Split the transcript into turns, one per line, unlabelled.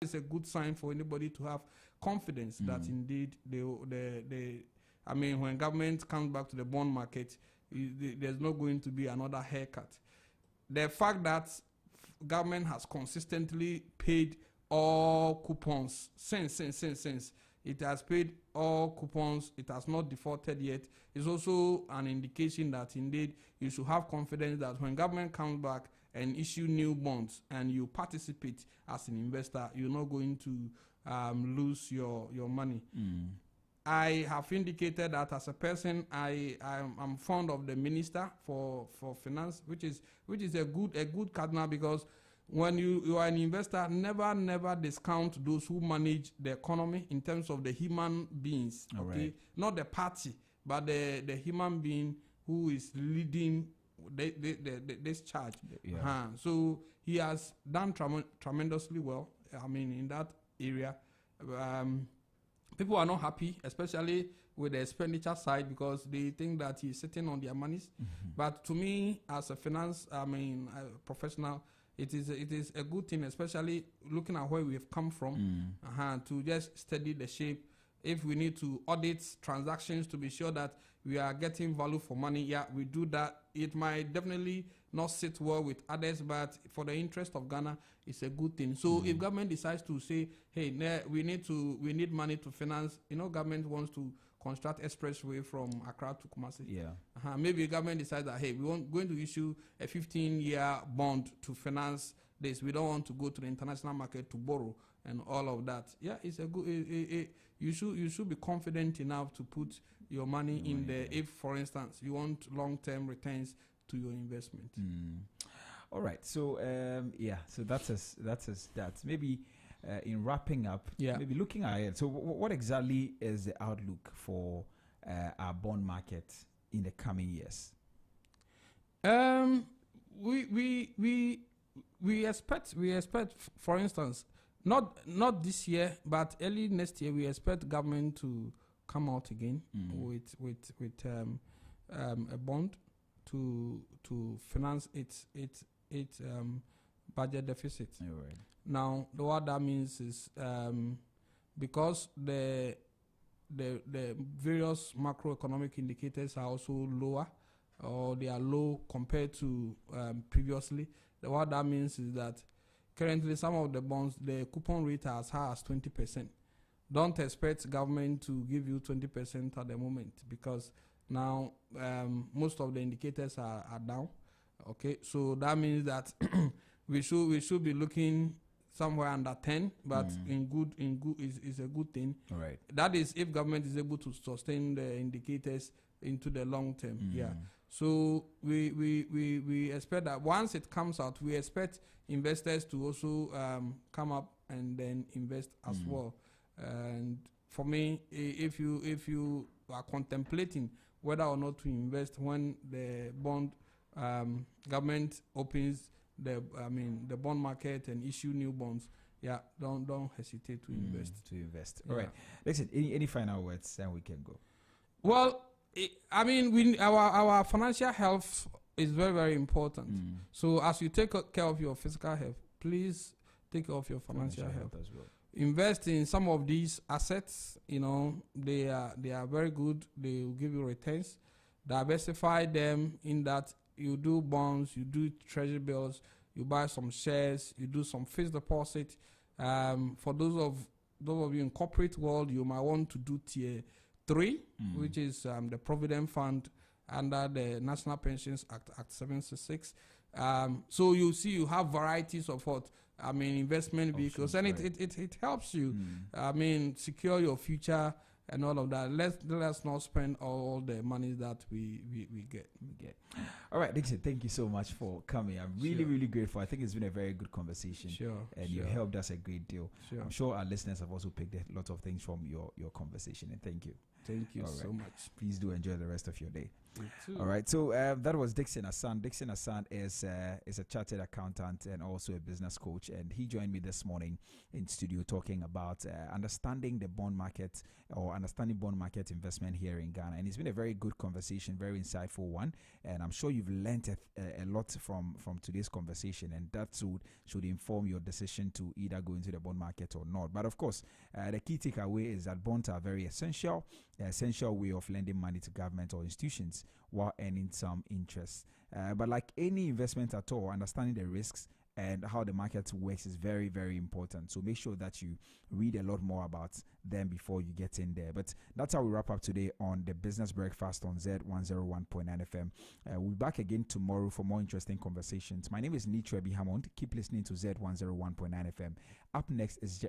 is a good sign for anybody to have confidence that indeed I mean, when government comes back to the bond market, there's not going to be another haircut. The fact that government has consistently paid all coupons since it has paid all coupons, it has not defaulted yet, is also an indication that indeed you should have confidence that when government comes back and issue new bonds and you participate as an investor, you're not going to lose your money. I have indicated that as a person, I'm fond of the Minister for Finance, which is a good cardinal, because when you are an investor, never discount those who manage the economy in terms of the human beings. Okay, right. Not the party, but the human being who is leading this charge. Yeah. So he has done tremendously well. I mean, in that area, people are not happy, especially with the expenditure side, because they think that he's sitting on their monies. But to me, as a finance, professional, it is a good thing, especially looking at where we have come from, to just study the shape. If we need to audit transactions to be sure that we are getting value for money, yeah, we do that. It might definitely not sit well with others, but for the interest of Ghana, it's a good thing. So if government decides to say, hey, we need money to finance, government wants to construct expressway from Accra to Kumasi. Yeah. Maybe government decides that, hey, going to issue a 15-year bond to finance this. We don't want to go to the international market to borrow and all of that. Yeah, it's a good. You should be confident enough to put your money in there if, for instance, you want long-term returns to your investment.
All right. So so that's that. Maybe in wrapping up, maybe looking ahead. So what exactly is the outlook for our bond market in the coming years?
We expect, for instance, not this year, but early next year, we expect government to come out again with a bond to finance its budget deficit.
Right.
Now, what that means is because the various macroeconomic indicators are also lower, or they are low compared to previously. What that means is that currently some of the bonds, the coupon rate are as high as 20%. Don't expect government to give you 20% at the moment, because now most of the indicators are down. Okay, so that means that we should be looking somewhere under 10, but in good is a good thing.
All right.
That is if government is able to sustain the indicators into the long term. Yeah. So we expect that once it comes out, we expect investors to also come up and then invest as well. And for me, if you are contemplating whether or not to invest when the bond government opens the bond market and issue new bonds, don't hesitate to invest.
All right. Listen, any final words, then we can go.
Well, our financial health is very, very important. So as you take care of your physical health, please take care of your financial health
as well.
Invest in some of these assets. They are very good. They will give you returns. Diversify them in that you do bonds, you do treasury bills, you buy some shares, you do some fixed deposit. For those of you in corporate world, you might want to do tier 3, which is the Provident Fund under the National Pensions Act 766. So you see, you have varieties of investment vehicles, and it helps you, secure your future and all of that. Let's not spend all the money that we get.
All right, Dixon, thank you so much for coming. I'm really grateful. I think it's been a very good conversation. You helped us a great deal. I'm sure our listeners have also picked a lot of things from your conversation, and thank you.
Thank you so much.
Please do enjoy the rest of your day. All right. So that was Dixon Hassan. Dixon Hassan is a chartered accountant and also a business coach, and he joined me this morning in studio talking about understanding the bond market or understanding bond market investment here in Ghana. And it's been a very good conversation, very insightful one. And I'm sure you've learned a lot from today's conversation, and that should inform your decision to either go into the bond market or not. But of course, the key takeaway is that bonds are very essential way of lending money to government or institutions while earning some interest. But like any investment at all, understanding the risks and how the market works is very, very important. So make sure that you read a lot more about them before you get in there. But that's how we wrap up today on the Business Breakfast on Zed 101.9 FM. We'll be back again tomorrow for more interesting conversations. My name is Nitrebi Hammond. Keep listening to Zed 101.9 FM. Up next is